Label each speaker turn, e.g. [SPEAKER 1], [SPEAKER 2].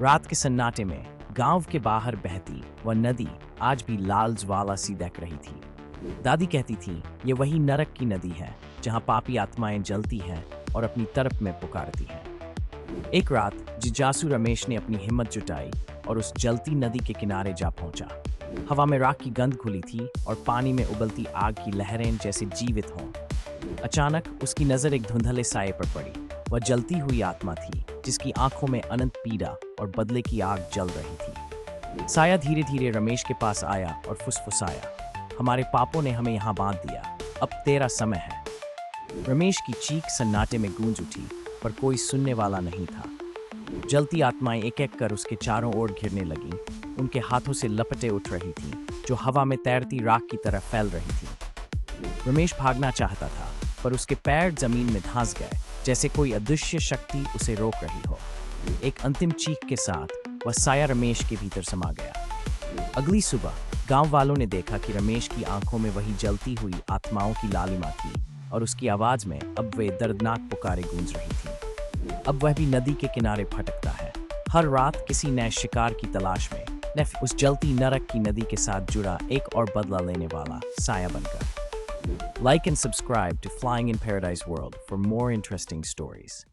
[SPEAKER 1] रात के सन्नाटे में गांव के बाहर बहती वह नदी आज भी लाल ज्वाला सी दहक रही थी। दादी कहती थी, ये वही नरक की नदी है जहां पापी आत्माएं जलती हैं और अपनी तरफ में पुकारती हैं। एक रात जिज्ञासु रमेश ने अपनी हिम्मत जुटाई और उस जलती नदी के किनारे जा पहुंचा। हवा में राख की गंध घुली थी और पानी में उबलती आग की लहरें जैसे जीवित हों। अचानक उसकी नजर एक धुंधले साये पर पड़ी। वह जलती हुई आत्मा थी जिसकी आंखों में अनंत पीड़ा और बदले की आग जल रही थी। साया धीरे धीरे रमेश के पास आया और फुसफुसाया, हमारे पापों ने हमें यहाँ बांध दिया, अब तेरा समय है। रमेश की चीख सन्नाटे में गूंज उठी, पर कोई सुनने वाला नहीं था। जलती आत्माएं एक एक कर उसके चारों ओर घिरने लगीं। उनके हाथों से लपटें उठ रही थीं, जो हवा में तैरती राख की तरह फैल रही थीं। रमेश भागना चाहता था, पर उसके पैर जमीन में धंस गए, जैसे कोई अदृश्य शक्ति उसे रोक रही हो। एक अंतिम चीख के साथ वह साया रमेश के भीतर समा गया। अगली सुबह गांव वालों ने देखा कि रमेश की आंखों में वही जलती हुई आत्माओं की लालिमा थी और उसकी आवाज में अब वे दर्दनाक पुकारें गूंज रही थी। अब वह भी नदी के किनारे भटकता है, हर रात किसी नए शिकार की तलाश में, उस जलती नरक की नदी के साथ जुड़ा एक और बदला लेने वाला साया बनकर। Like and subscribe to Flying in Paradise World for more interesting stories.